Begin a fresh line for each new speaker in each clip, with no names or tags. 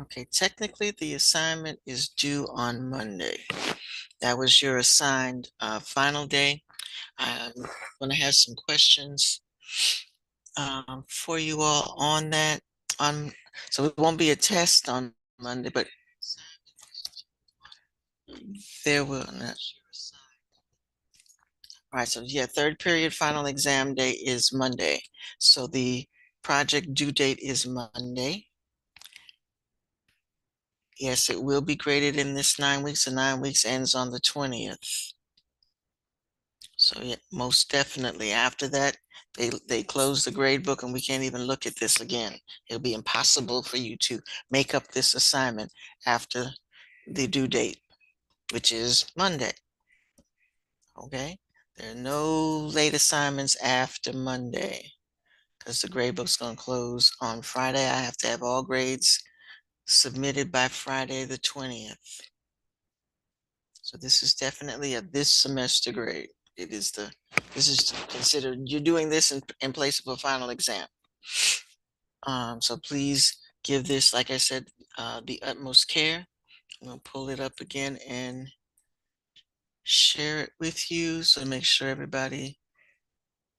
Okay, technically the assignment is due on Monday. That was your assigned final day. I'm going to have some questions for you all on that. So it won't be a test on Monday, but there will not. All right, so yeah, third period final exam day is Monday. So the project due date is Monday. Yes, it will be graded in this 9 weeks, and 9 weeks ends on the 20th. So yeah, most definitely after that, they close the grade book and we can't even look at this again. It'll be impossible for you to make up this assignment after the due date, which is Monday. Okay? There are no late assignments after Monday because the grade book's going to close on Friday. I have to have all grades submitted by Friday the 20th. So this is definitely a this semester grade. This is considered, you're doing this in place of a final exam. So please give this, like I said, the utmost care. I'm gonna pull it up again and share it with you. So make sure everybody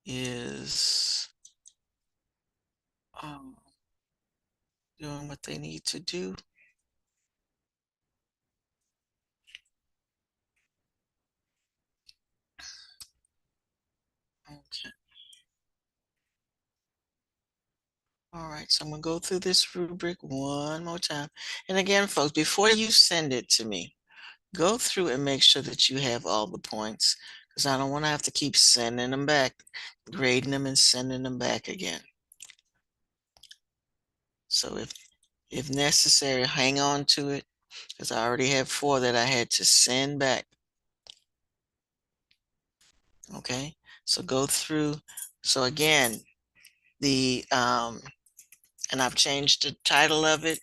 is doing what they need to do. Okay. All right, so I'm gonna go through this rubric one more time. And again, folks, before you send it to me, go through and make sure that you have all the points because I don't want to have to keep sending them back, grading them and sending them back again. So if necessary, hang on to it because I already have 4 that I had to send back. Okay, so go through. So again, and I've changed the title of it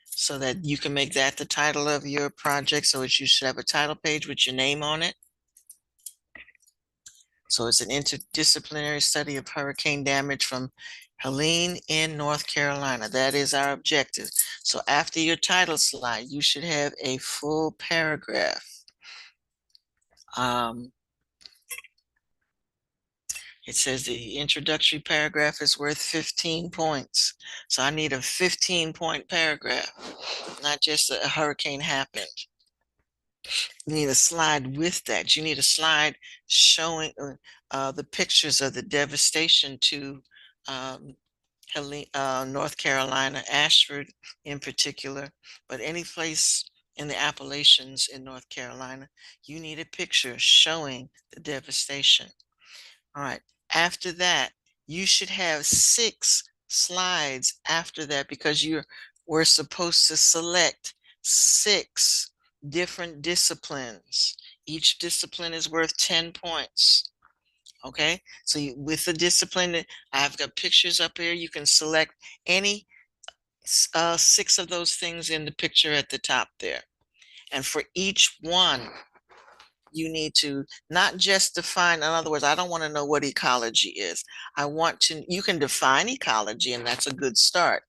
so that you can make that the title of your project. So you should have a title page with your name on it. So it's an interdisciplinary study of hurricane damage from Helene in North Carolina. That is our objective. So after your title slide, you should have a full paragraph. It says the introductory paragraph is worth 15 points. So I need a 15-point paragraph, not just a hurricane happened. You need a slide with that. You need a slide showing the pictures of the devastation to North Carolina, Ashford in particular, but any place in the Appalachians in North Carolina, you need a picture showing the devastation. All right. After that, you should have 6 slides after that because we're supposed to select 6 different disciplines. Each discipline is worth 10 points. Okay, so with the discipline, I've got pictures up here. You can select any 6 of those things in the picture at the top there. And for each one, you need to not just define, in other words, I don't want to know what ecology is. You can define ecology, and that's a good start.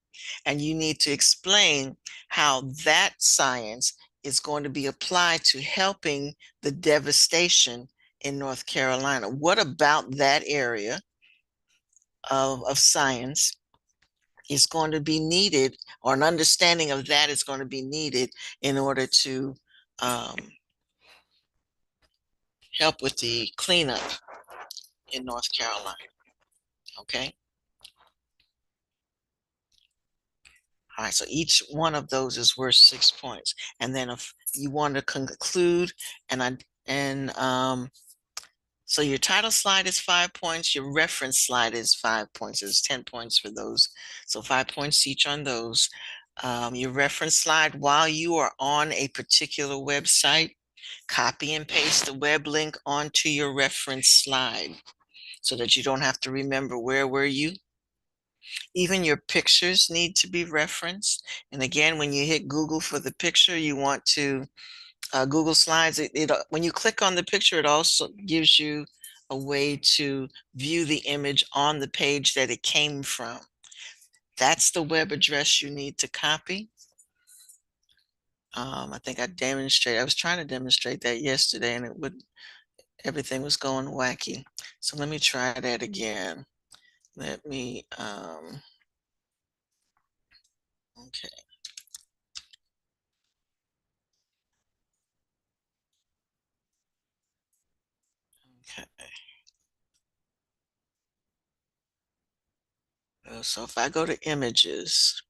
And you need to explain how that science is going to be applied to helping the devastation in North Carolina. What about that area of science is going to be needed, or an understanding of that is going to be needed in order to help with the cleanup in North Carolina? Okay. All right, so each one of those is worth 6 points. And then if you want to conclude, so your title slide is 5 points, your reference slide is 5 points. There's 10 points for those. So 5 points each on those. Your reference slide, while you are on a particular website, copy and paste the web link onto your reference slide so that you don't have to remember where were you. Even your pictures need to be referenced. And again, when you hit Google for the picture, you want to Google Slides. When you click on the picture, it also gives you a way to view the image on the page that it came from. That's the web address you need to copy. I think I was trying to demonstrate that yesterday and everything was going wacky. So let me try that again. Let me, okay, okay. So if I go to images,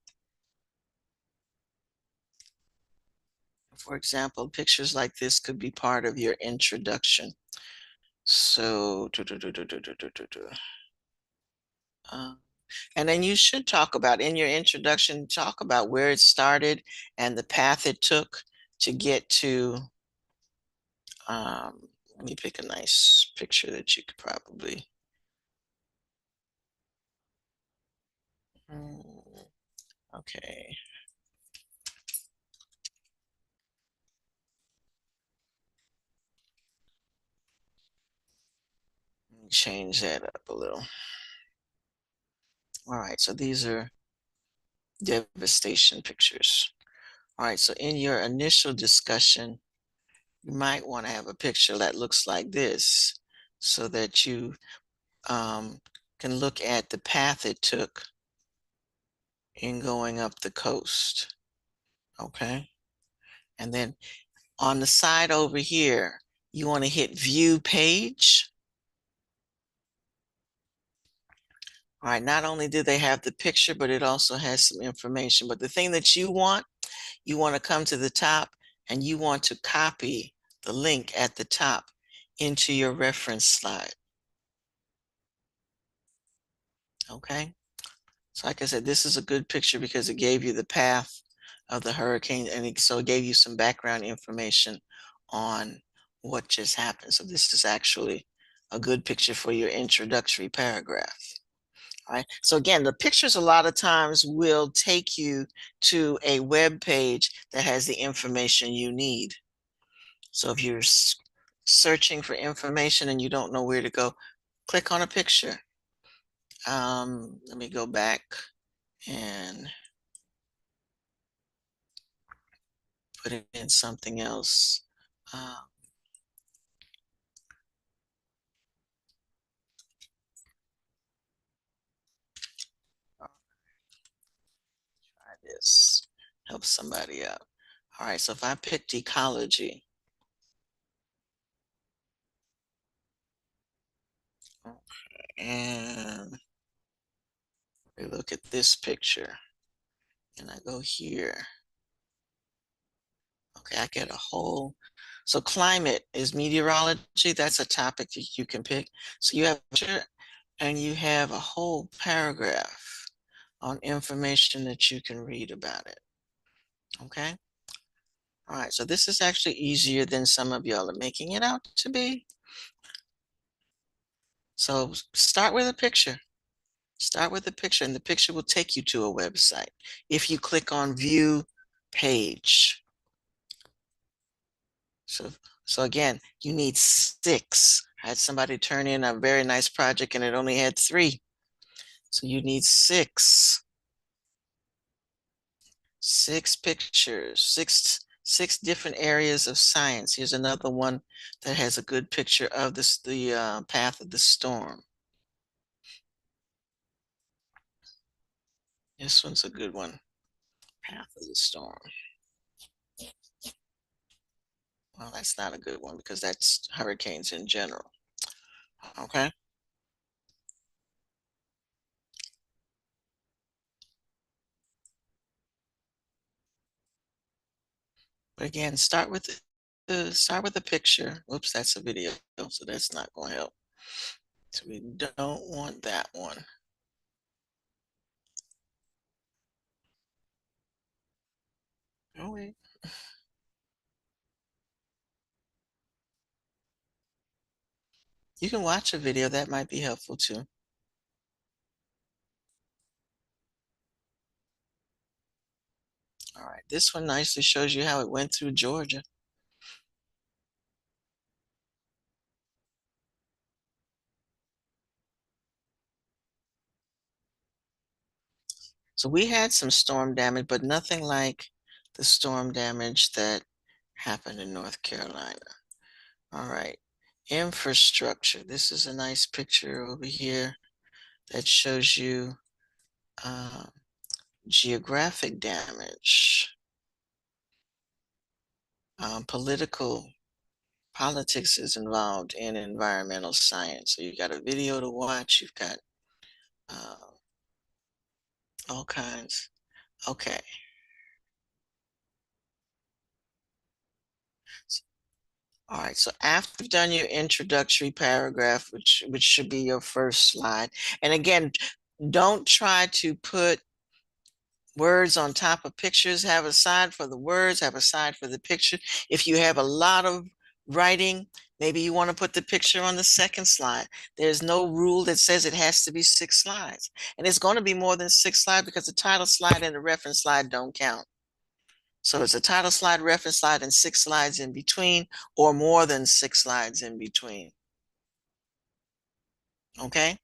for example, pictures like this could be part of your introduction. So, uh, and then you should talk about in your introduction, talk about where it started and the path it took to get to, let me pick a nice picture that you could probably, mm, okay, let me change that up a little. All right, so these are devastation pictures. All right, so in your initial discussion, you might want to have a picture that looks like this so that you um, can look at the path it took in going up the coast. Okay. And then on the side over here, you want to hit view page. All right. Not only do they have the picture, but it also has some information. But the thing that you want to come to the top and you want to copy the link at the top into your reference slide. Okay. So like I said, this is a good picture because it gave you the path of the hurricane and so it gave you some background information on what just happened. So this is actually a good picture for your introductory paragraph. All right. So again, the pictures a lot of times will take you to a web page that has the information you need. So if you're searching for information and you don't know where to go, click on a picture. Let me go back and put it in something else. Uh, try this, help somebody out. All right, so if I picked ecology, and we look at this picture, and I go here, okay, I get a whole, so climate is meteorology, that's a topic that you can pick. So you have, and you have a whole paragraph on information that you can read about it, okay? All right, so this is actually easier than some of y'all are making it out to be. So start with a picture. Start with a picture, and the picture will take you to a website. If you click on view page. So, so again, you need 6. I had somebody turn in a very nice project and it only had 3. So you need 6. 6 pictures, six different areas of science. Here's another one that has a good picture of the path of the storm. This one's a good one. Path of the storm. Well, that's not a good one because that's hurricanes in general. Okay. But again, start with the picture. Oops, that's a video, so that's not going to help. So we don't want that one. Oh wait. You can watch a video that might be helpful too. All right, this one nicely shows you how it went through Georgia. So we had some storm damage, but nothing like the storm damage that happened in North Carolina. All right. Infrastructure. This is a nice picture over here that shows you uh, geographic damage, politics is involved in environmental science. So you've got a video to watch. You've got uh, all kinds. Okay. All right, so after you've done your introductory paragraph, which should be your first slide, and again, don't try to put words on top of pictures. Have a side for the words, have a side for the picture. If you have a lot of writing, maybe you want to put the picture on the second slide. There's no rule that says it has to be 6 slides, and it's going to be more than 6 slides because the title slide and the reference slide don't count. So it's a title slide, reference slide, and 6 slides in between, or more than 6 slides in between. Okay,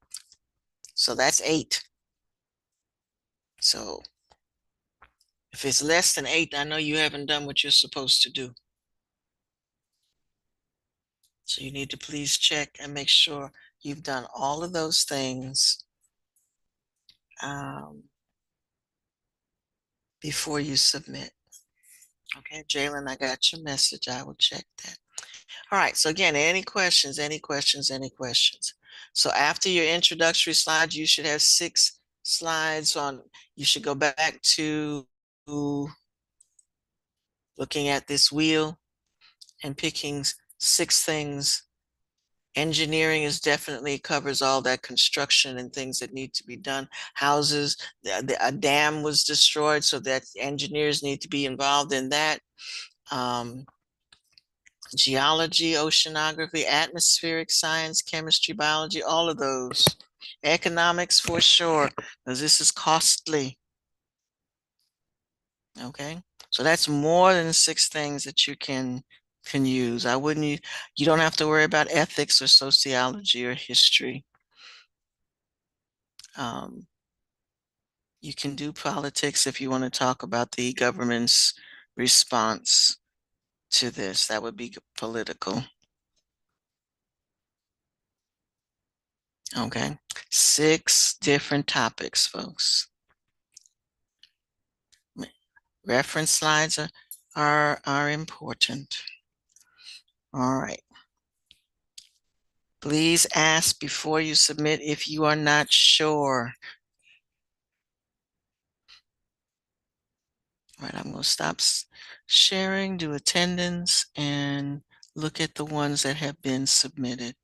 so that's 8. So if it's less than 8, I know you haven't done what you're supposed to do. So you need to please check and make sure you've done all of those things before you submit. Okay, Jalen, I got your message. I will check that. All right, so again, any questions, any questions, any questions? So after your introductory slides, you should have 6 slides on, you should go back to looking at this wheel and picking 6 things. Engineering is definitely covers all that construction and things that need to be done. Houses, a dam was destroyed, so that engineers need to be involved in that. Geology, oceanography, atmospheric science, chemistry, biology, all of those. Economics for sure, because this is costly. Okay, so that's more than 6 things that you can use. I wouldn't, you don't have to worry about ethics or sociology or history. You can do politics if you want to talk about the government's response to this. That would be political. Okay, 6 different topics, folks. Reference slides are important. All right. Please ask before you submit if you are not sure. All right, I'm going to stop sharing, do attendance, and look at the ones that have been submitted.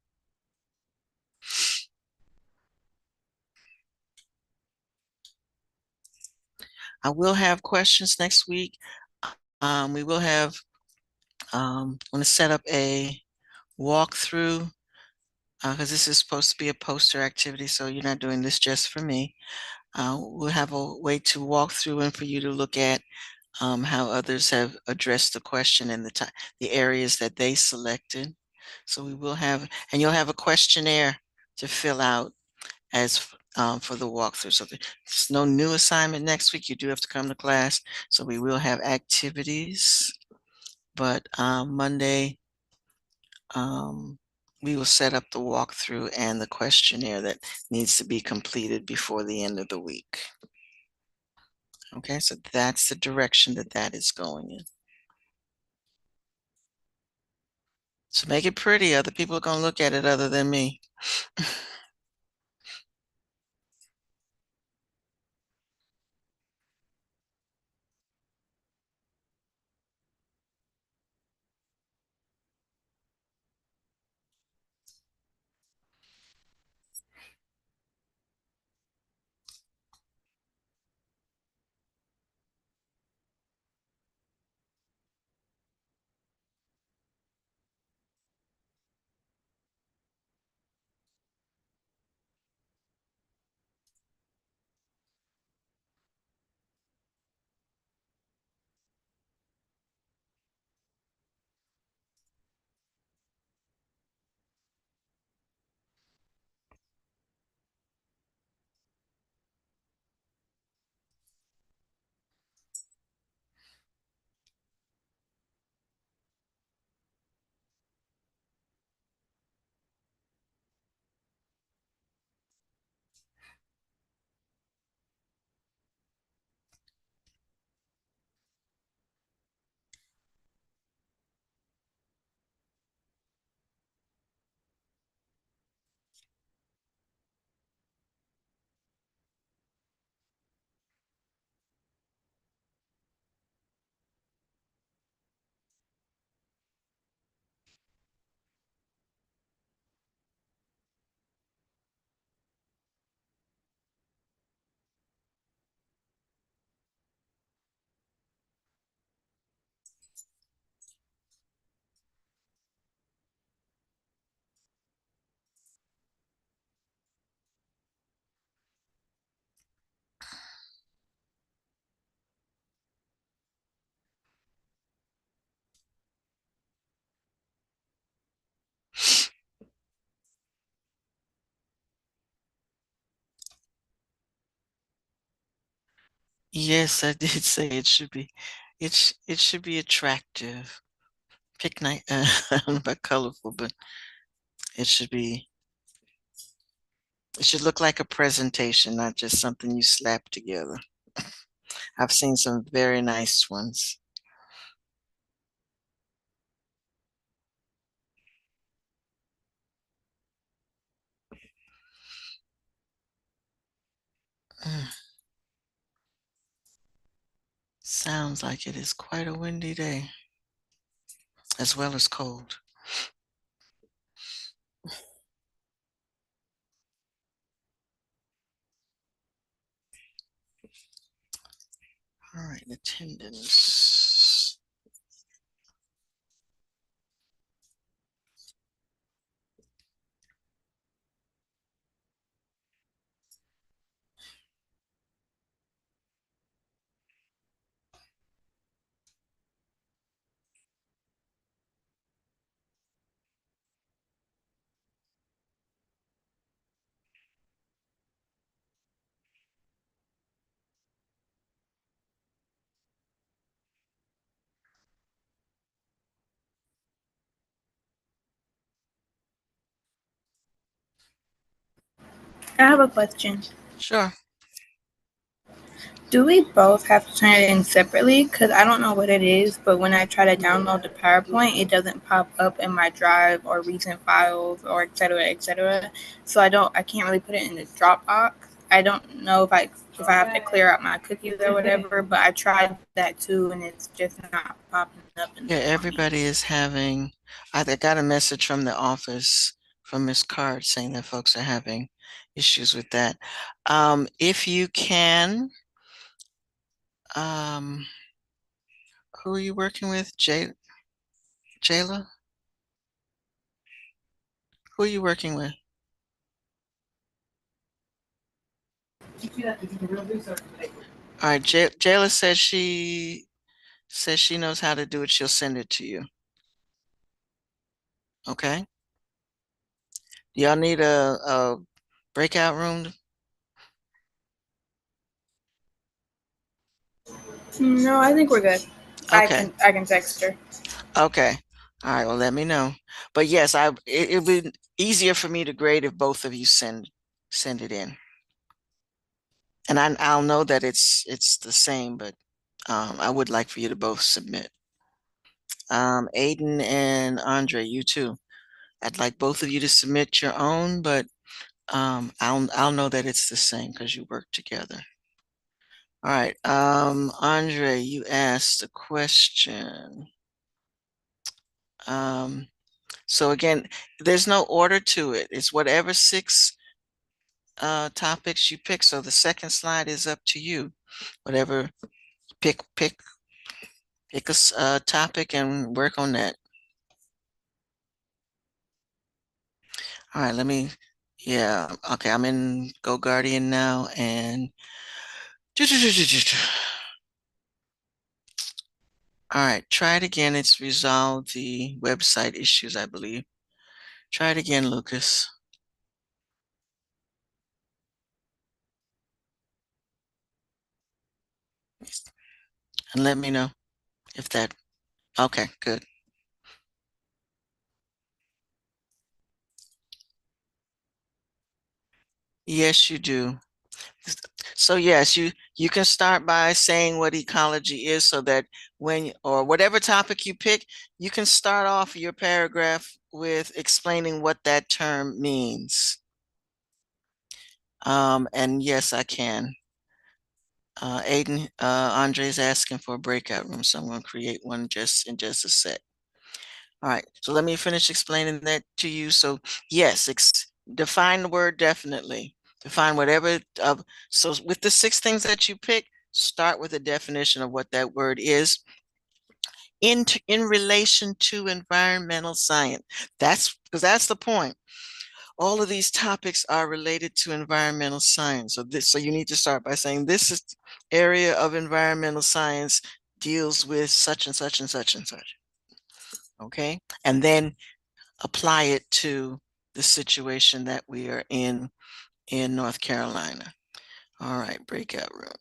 I will have questions next week. We will have, I'm going to set up a walkthrough because this is supposed to be a poster activity, so you're not doing this just for me. We'll have a way to walk through and for you to look at how others have addressed the question and the areas that they selected. So we will have, and you'll have a questionnaire to fill out as for the walkthrough. So there's no new assignment next week. You do have to come to class. So we will have activities, but Monday, we will set up the walkthrough and the questionnaire that needs to be completed before the end of the week. Okay, so that's the direction that that is going in. So make it pretty. Other people are going to look at it other than me. Yes, I did say it should be. It should be attractive. Pick night, I don't know about colorful, but it should be. It should look like a presentation, not just something you slap together. I've seen some very nice ones. Mm, sounds like it is quite a windy day, as well as cold. All right, attendance.
I have a question.
Sure.
Do we both have to turn it in separately? Because I don't know what it is, but when I try to download the PowerPoint, it doesn't pop up in my drive or recent files or et cetera, et cetera. So I can't really put it in the Dropbox. I don't know if I have to clear out my cookies or whatever, but I tried that too, and it's just not popping up in
Yeah,
there for me.
everybody is having. I got a message from the office from Miss Card saying that folks are having issues with that. If you can, um, who are you working with? Jayla? Who are you working with? All right, Jayla says she knows how to do it. She'll send it to you. Okay. Y'all need a breakout room?
No, I think we're good. I
Okay.
can I can text her.
Okay. All right. Well, let me know. But yes, it'll be easier for me to grade if both of you send it in, and I'll know that it's the same. But I would like for you to both submit. Aiden and Andre, you too. I'd like both of you to submit your own, but I'll know that it's the same because you work together. All right. Andre, you asked a question. Um, so again, there's no order to it. It's whatever six topics you pick. So the second slide is up to you. Whatever, pick a topic and work on that. All right, yeah, okay, I'm in Go Guardian now and all right, try it again. It's resolved the website issues, I believe. Try it again, Lucas, and let me know if that, okay, good. Yes, you do. So yes, you can start by saying what ecology is so that or whatever topic you pick, you can start off your paragraph with explaining what that term means. And yes, I can. Andre's asking for a breakout room, so I'm going to create one in just a sec. All right, so let me finish explaining that to you. So yes, define the word definitely. Define whatever. So with the six things that you pick, start with a definition of what that word is in relation to environmental science. That's because that's the point. All of these topics are related to environmental science. So you need to start by saying this is area of environmental science deals with such and such and such and such. Okay, and then apply it to the situation that we are in North Carolina. All right, breakout room.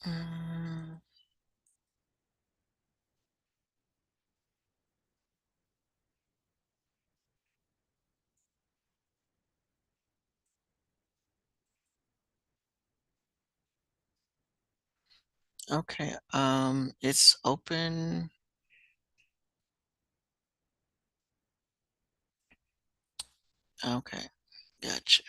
Mm, okay, it's open. Okay, gotcha.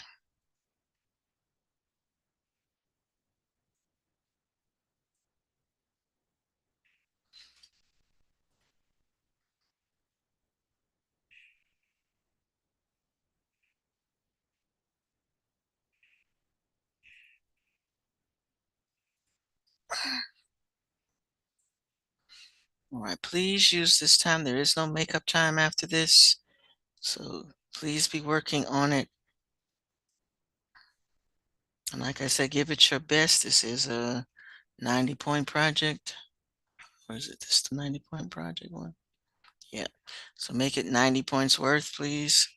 All right, please use this time. There is no makeup time after this, so please be working on it. And like I said, give it your best. This is a 90-point project. Or is it this the 90-point project one? Yeah. So make it 90 points worth, please.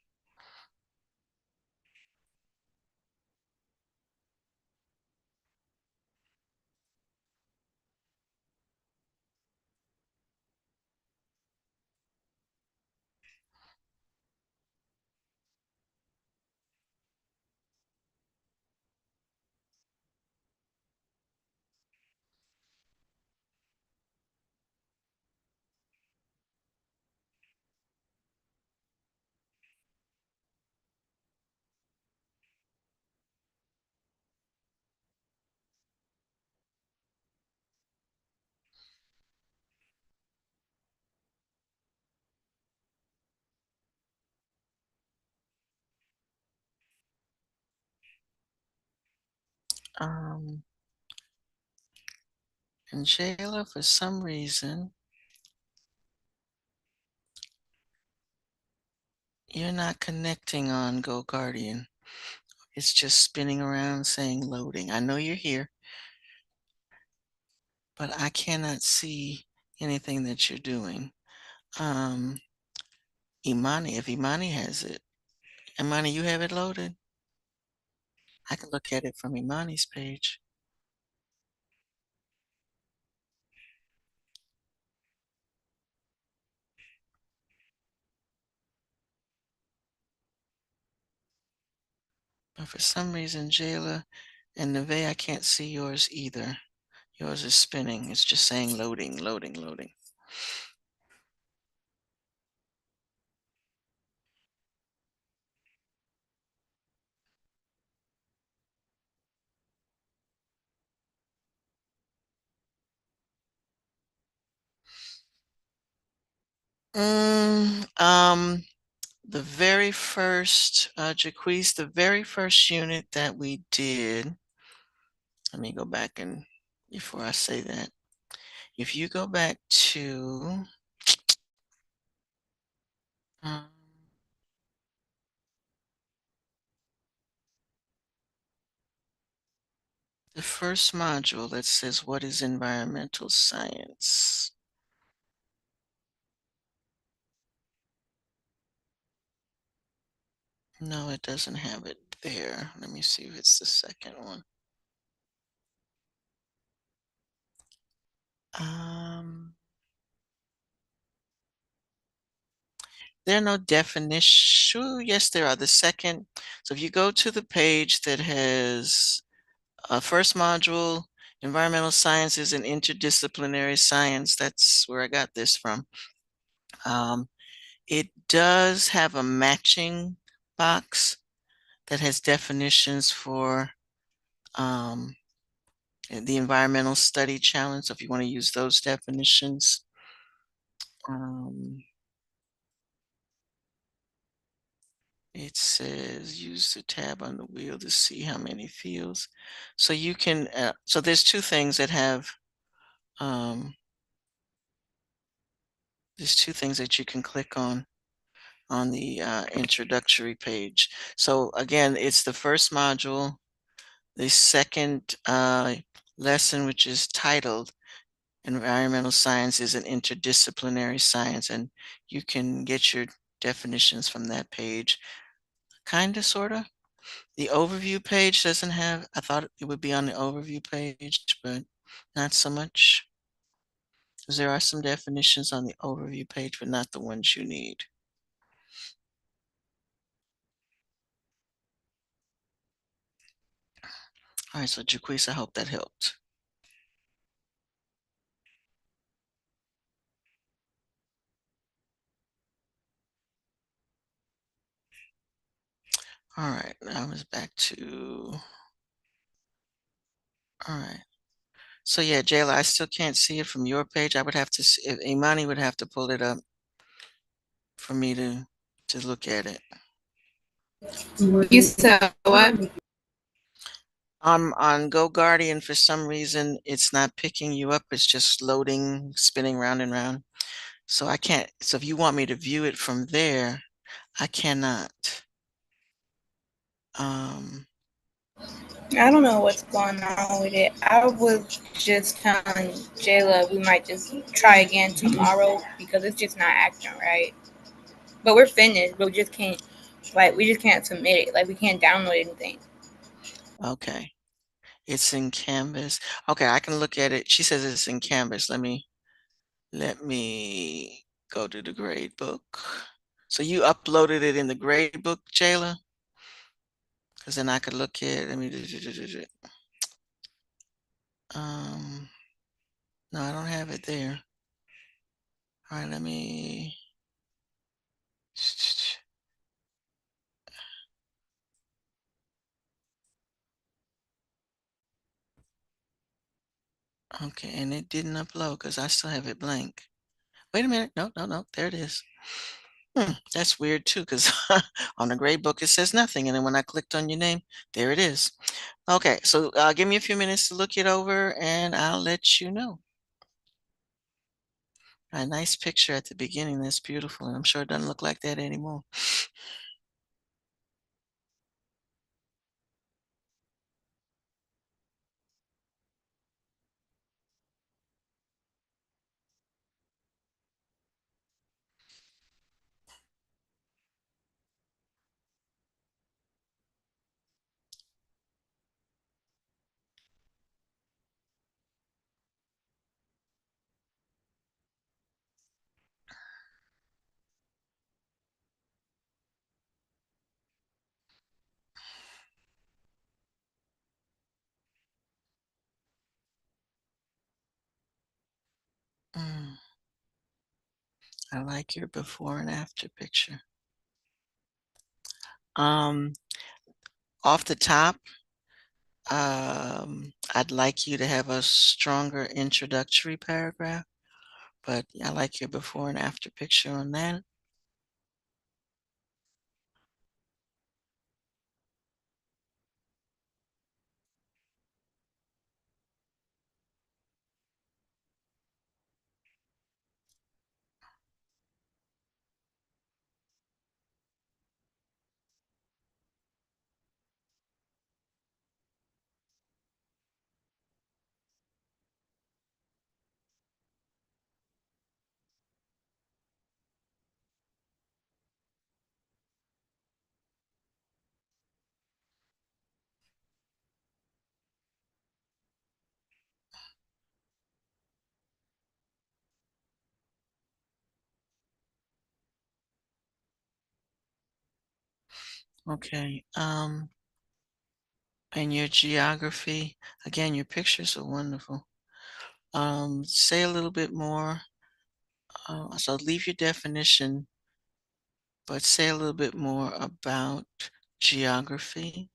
Um, and Jayla, for some reason, you're not connecting on Go Guardian. It's just spinning around saying loading. I know you're here, but I cannot see anything that you're doing. Um, Imani, if Imani has it, Imani, you have it loaded? I can look at it from Imani's page. But for some reason, Jayla and Neve, I can't see yours either. Yours is spinning. It's just saying loading, loading, loading. Mm, the very first, Jaquise, the very first unit that we did, let me go back and before I say that, if you go back to um, the first module that says, what is environmental science? No, it doesn't have it there. Let me see if it's the second one. Um, there are no definition. Yes, there are. The second. So if you go to the page that has first module, environmental sciences and interdisciplinary science, that's where I got this from. It does have a matching box that has definitions for um, the environmental study challenge. So if you want to use those definitions, um, it says use the tab on the wheel to see how many fields. So you can, so there's two things that have, there's two things that you can click on the introductory page. So again, it's the first module, the second lesson, which is titled Environmental Science is an Interdisciplinary Science, and you can get your definitions from that page. Kind of, sort of. The overview page doesn't have, I thought it would be on the overview page, but not so much. 'Cause there are some definitions on the overview page, but not the ones you need. All right, so Jaquise, I hope that helped. All right, now it's back to, all right. So yeah, Jayla, I still can't see it from your page. I would have to see, Imani would have to pull it up for me to look at it.
You said what?
On GoGuardian, for some reason, it's not picking you up. It's just loading, spinning round and round. So I can't. So if you want me to view it from there, I cannot. Um,
I don't know what's going on with it. I was just telling Jayla we might just try again tomorrow because it's just not acting right. But we're finished, but we just can't submit it. Like we can't download anything.
okay. It's in Canvas. Okay, I can look at it. She says it's in Canvas. Let me go to the grade book. So you uploaded it in the grade book, Jayla? Because then I could look at, let me do. Um, no, I don't have it there. All right, let me. Okay, and it didn't upload because I still have it blank. Wait a minute. No, no, no. There it is. That's weird too, because on the grade book it says nothing, and then when I clicked on your name, there it is. Okay, so give me a few minutes to look it over, and I'll let you know. A nice picture at the beginning. That's beautiful, and I'm sure it doesn't look like that anymore. Mm, I like your before and after picture. Um, Off the top, I'd like you to have a stronger introductory paragraph, but I like your before and after picture on that. Okay. And your geography, again, your pictures are wonderful. Say a little bit more. So leave your definition, but say a little bit more about geography.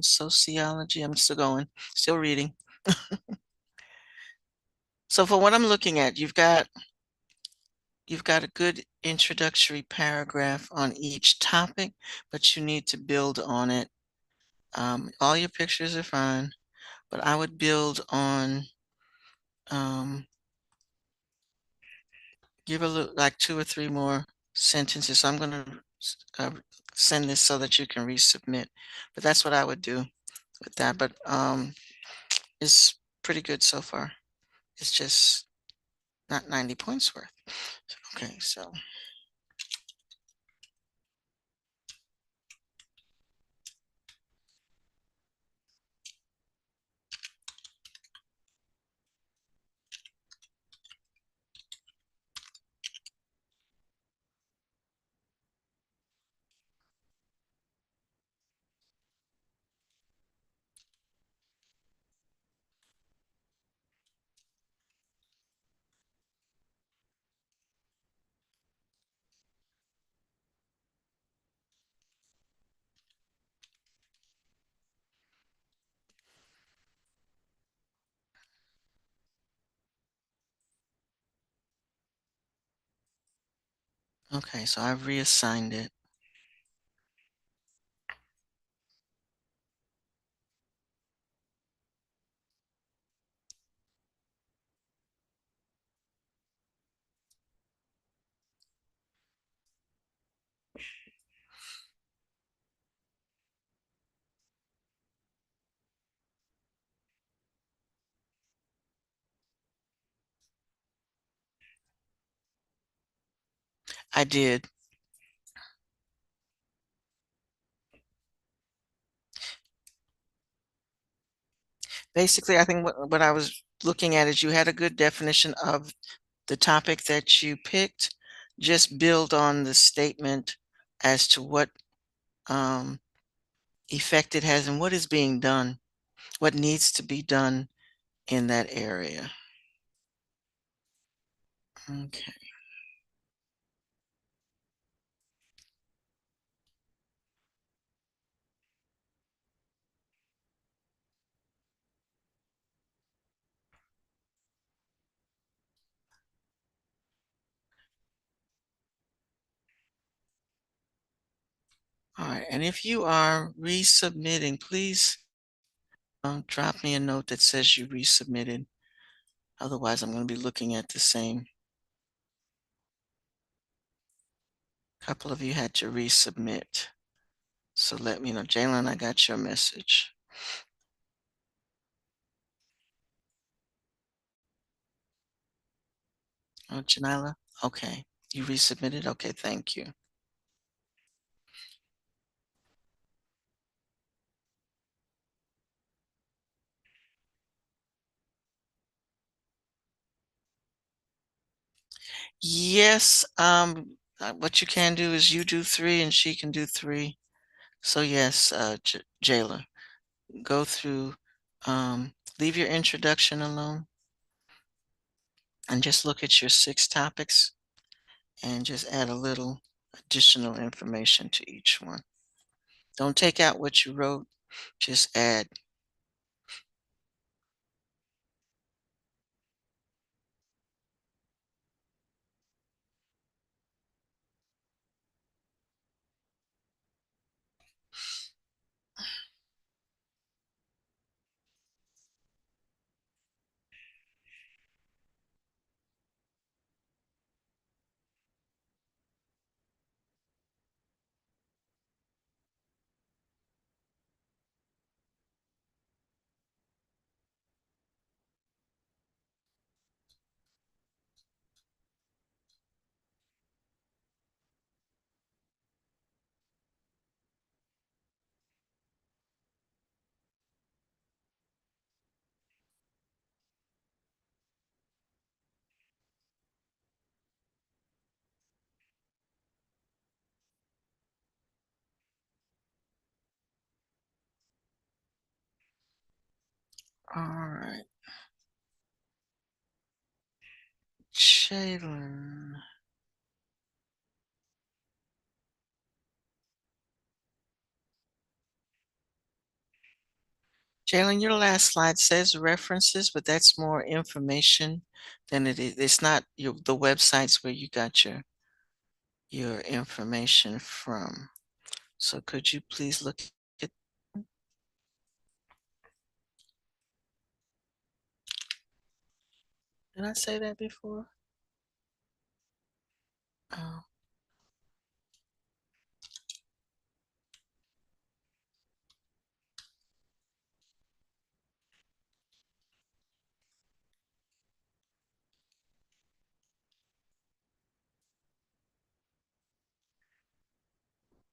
Sociology, I'm still going, still reading. So for what I'm looking at, you've got a good introductory paragraph on each topic, but you need to build on it. All your pictures are fine, but I would build on, um, give a little, like 2 or 3 more sentences. So I'm going to send this so that you can resubmit. But that's what I would do with that. But it's pretty good so far. It's just not 90 points worth. Okay, so okay, so I've reassigned it. I did. Basically, I think what I was looking at is you had a good definition of the topic that you picked. Just build on the statement as to what um, effect it has and what is being done, what needs to be done in that area. Okay. All right. And if you are resubmitting, please drop me a note that says you resubmitted. Otherwise, I'm going to be looking at the same. Couple of you had to resubmit. So let me know. Jalen, I got your message. Oh, Janila? Okay. You resubmitted? Okay, thank you. Yes, what you can do is you do 3 and she can do 3. So yes, Jayla, go through, leave your introduction alone and just look at your 6 topics and just add a little additional information to each one. Don't take out what you wrote, just add. All right. Jalen. Jalen, your last slide says references, but that's more information than it is. It's not the websites where you got your information from. So could you please look at, did I say that before? Oh,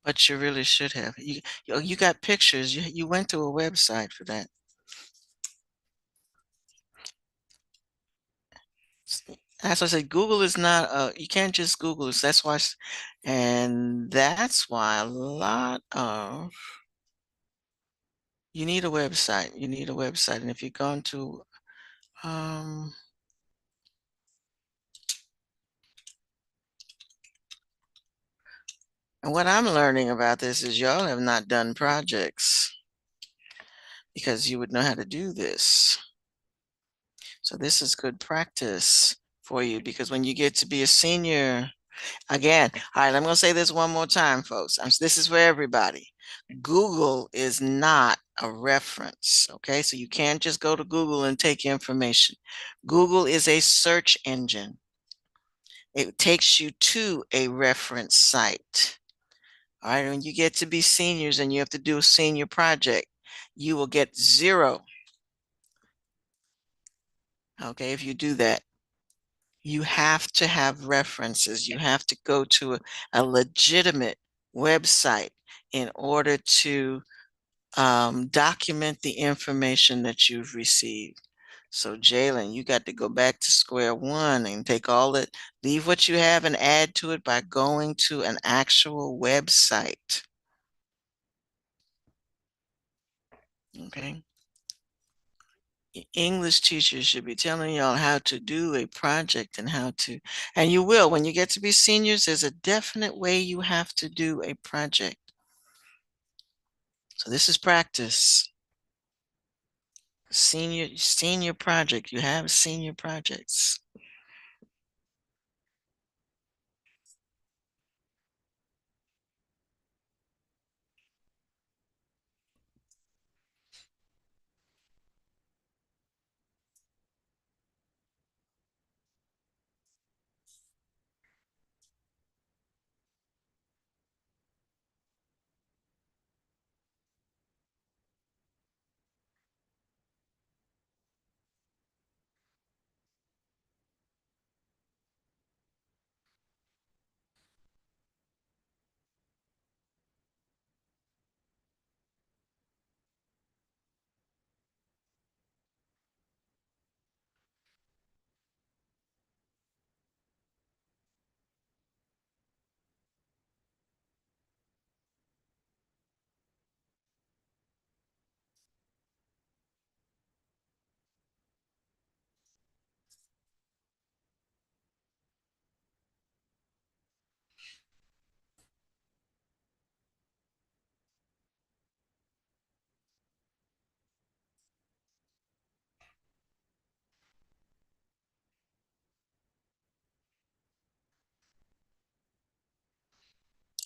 but you really should have. You got pictures. You went to a website for that. As I said, Google is not you can't just Google this. That's why, and that's why a lot of you need a website. You need a website, and if you're going to um, and what I'm learning about this is y'all have not done projects because you would know how to do this. So this is good practice for you because when you get to be a senior, again, all right, I'm going to say this one more time, folks. This is for everybody. Google is not a reference, okay? So you can't just go to Google and take information. Google is a search engine. It takes you to a reference site. All right, when you get to be seniors and you have to do a senior project, you will get 0. Okay, if you do that, you have to have references. You have to go to a legitimate website in order to document the information that you've received. So Jalen, you got to go back to square one and take all it, leave what you have and add to it by going to an actual website. Okay. English teachers should be telling y'all how to do a project and how to, and you will, when you get to be seniors, there's a definite way you have to do a project. So this is practice. Senior project. You have senior projects.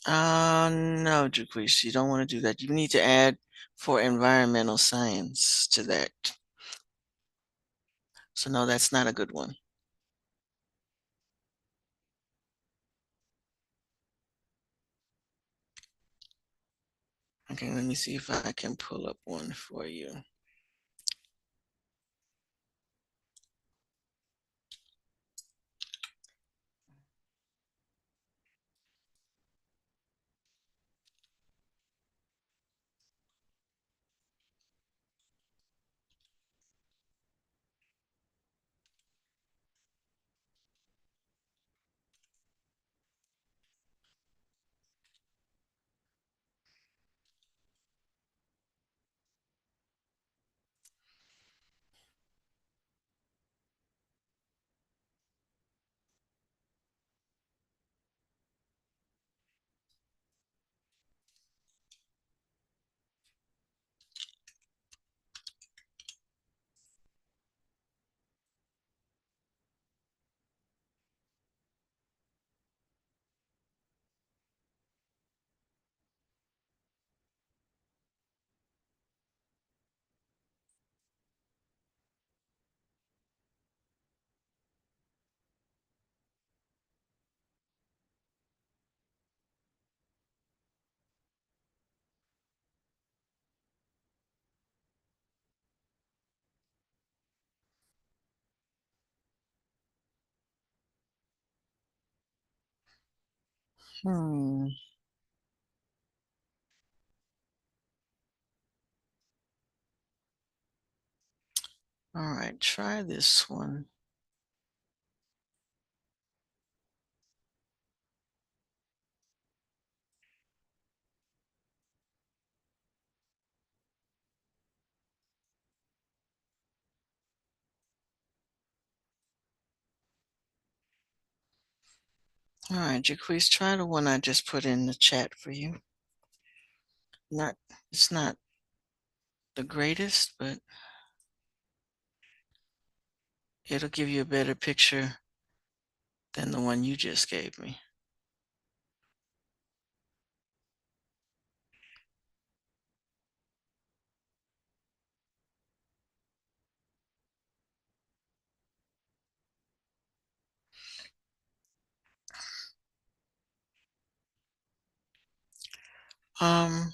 No, Jaquise, you don't want to do that. You need to add for environmental science to that. So no, that's not a good one. Okay, let me see if I can pull up one for you. Hmm. All right, try this one. All right, Jaquez, try the one I just put in the chat for you. Not, it's not the greatest, but it'll give you a better picture than the one you just gave me. Um,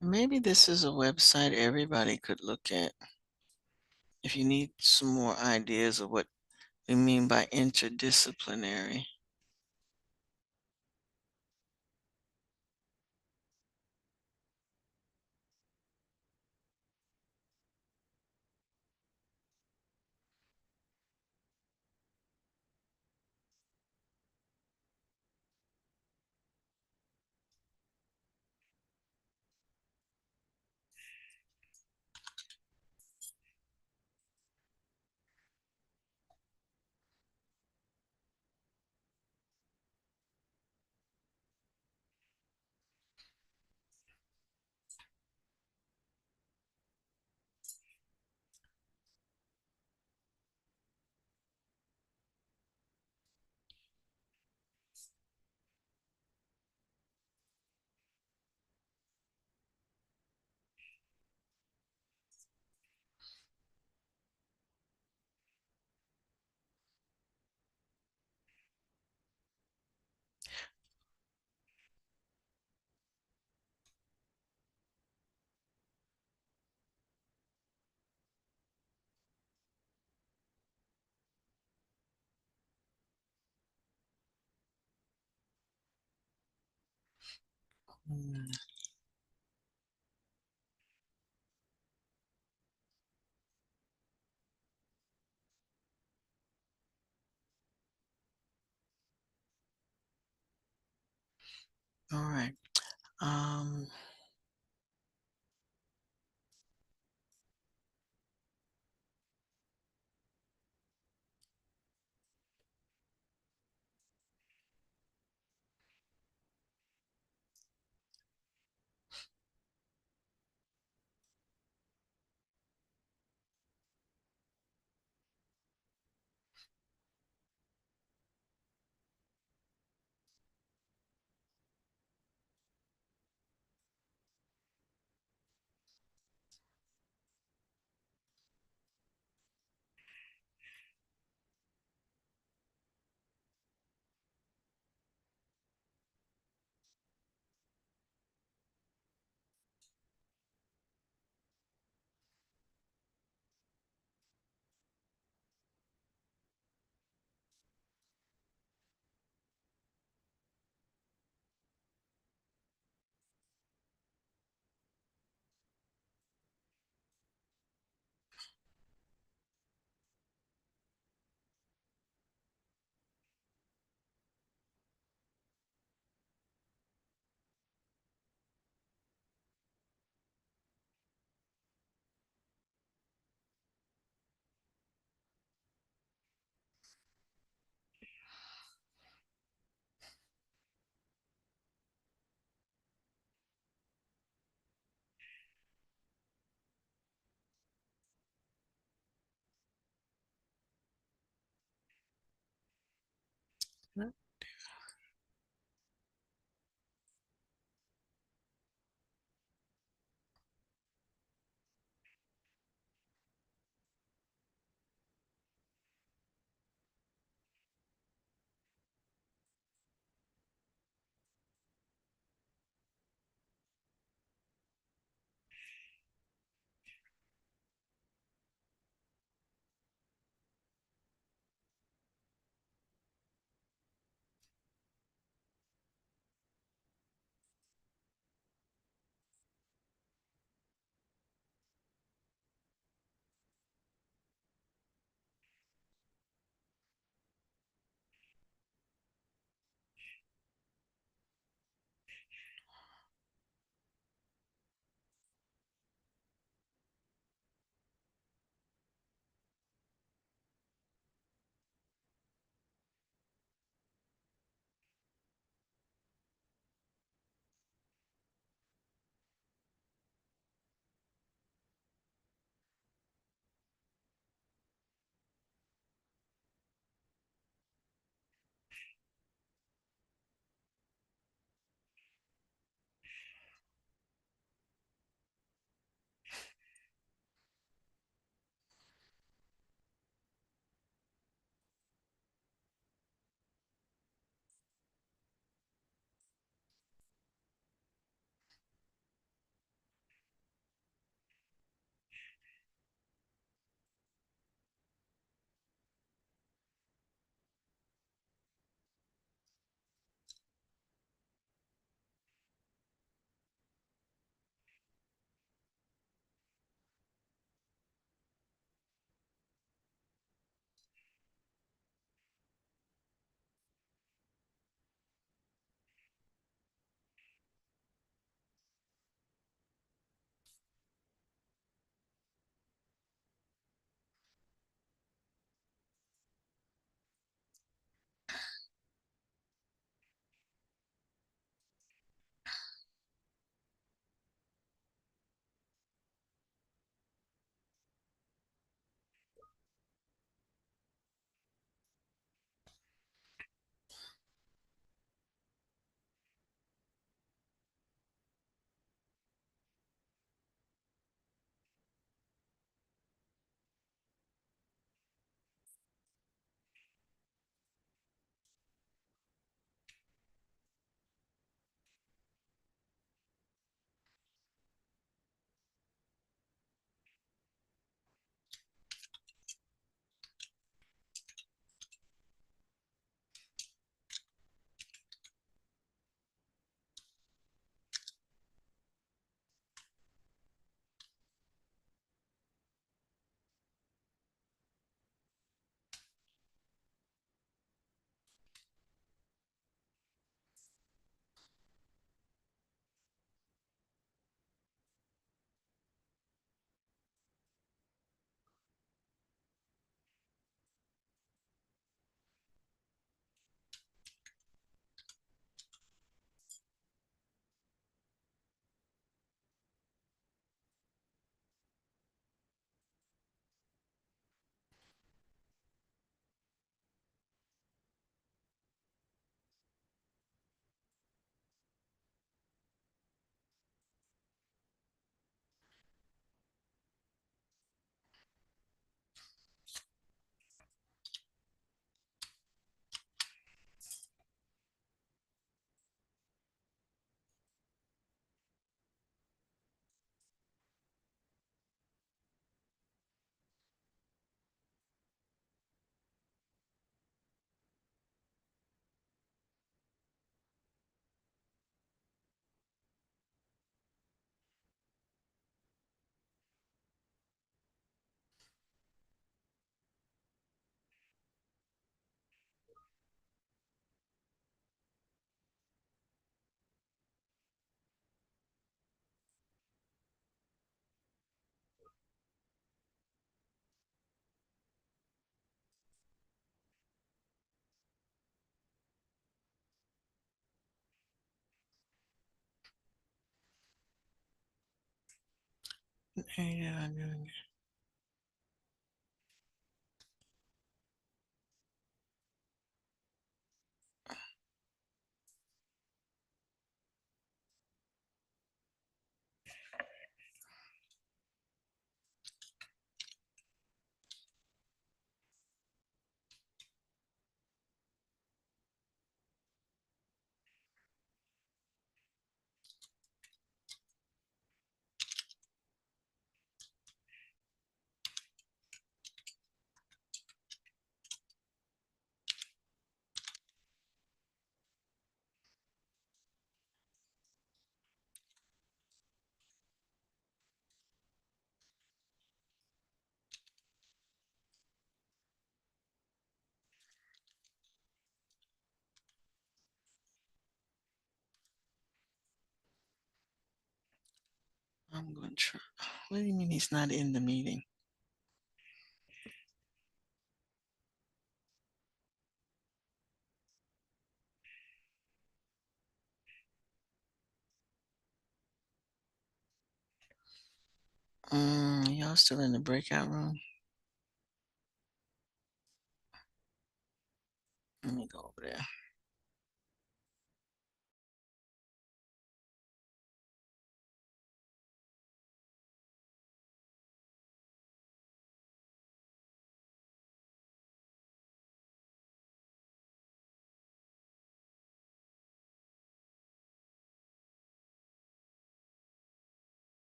Maybe this is a website everybody could look at if you need some more ideas of what we mean by interdisciplinary. Mm, all right. Um, Yeah, I'm going to try. What do you mean he's not in the meeting? Y'all still in the breakout room? Let me go over there.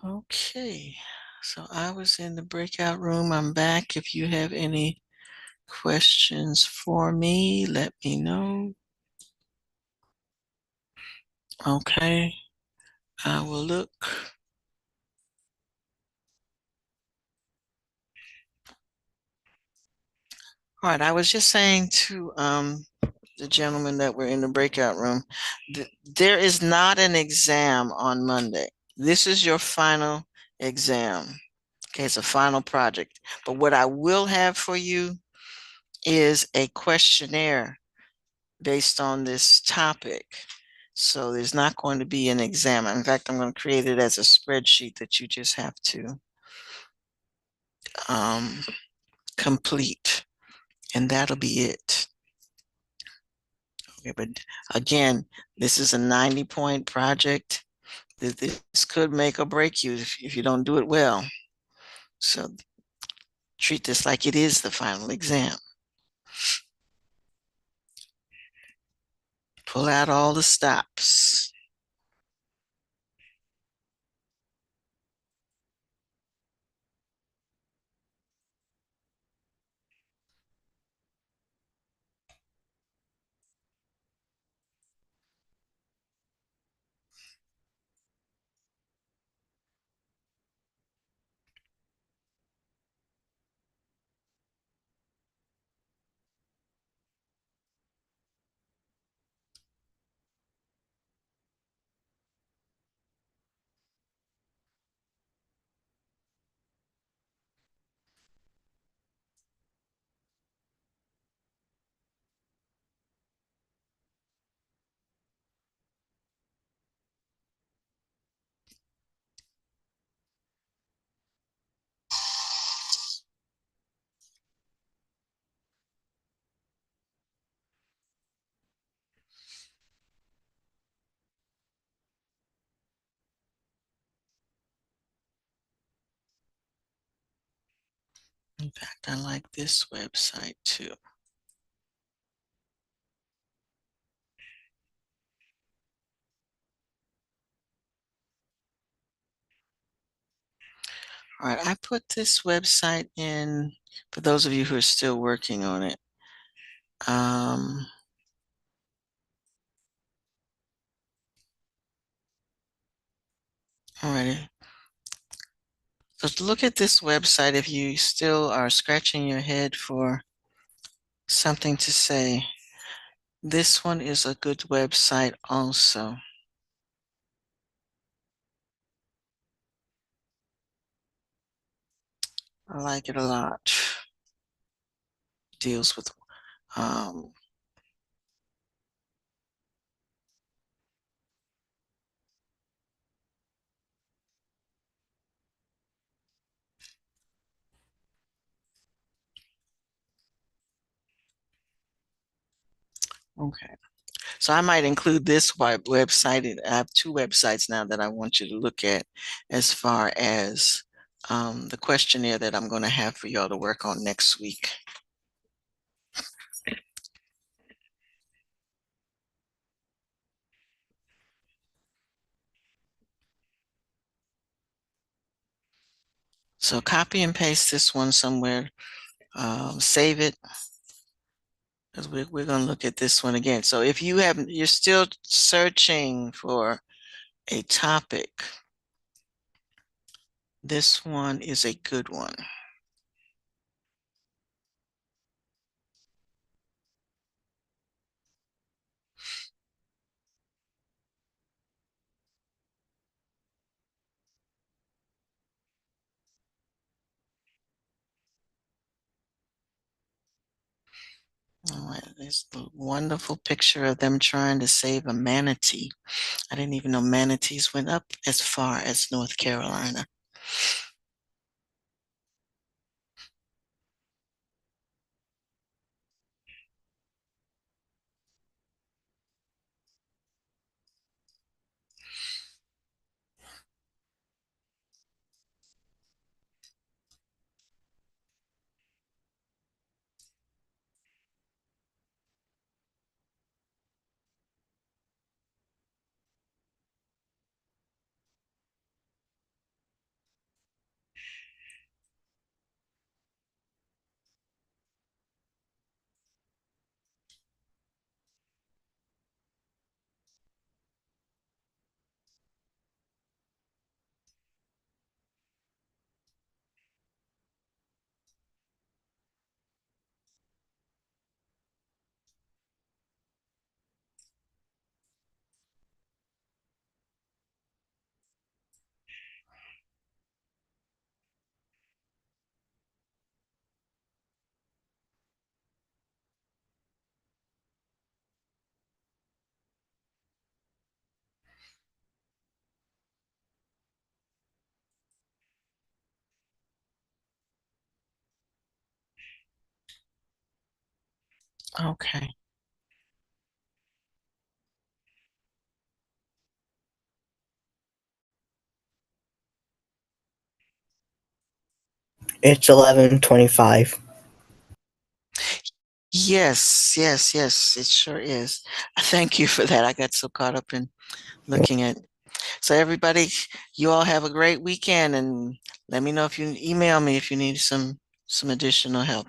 Okay, so I was in the breakout room. I'm back. If you have any questions for me, let me know. Okay, I will look. All right, I was just saying to the gentleman that were in the breakout room, there is not an exam on Monday. This is your final exam. Okay, it's a final project. But what I will have for you is a questionnaire based on this topic. So there's not going to be an exam. In fact, I'm going to create it as a spreadsheet that you just have to um, complete, and that'll be it. Okay, but again, this is a 90-point project. This could make or break you if you don't do it well. So treat this like it is the final exam. Pull out all the stops. In fact, I like this website too. All right, I put this website in for those of you who are still working on it. All righty. So look at this website if you still are scratching your head for something to say. This one is a good website also. I like it a lot. Deals with um, okay. So I might include this website. I have two websites now that I want you to look at as far as the questionnaire that I'm going to have for y'all to work on next week. So copy and paste this one somewhere, save it, because we're going to look at this one again. So if you're still searching for a topic, this one is a good one. All right, there's a wonderful picture of them trying to save a manatee. I didn't even know manatees went up as far as North Carolina. Okay.
It's 11:25.
Yes, yes, yes, it sure is. Thank you for that. I got so caught up in looking at. So everybody, you all have a great weekend and let me know if you email me if you need some additional help.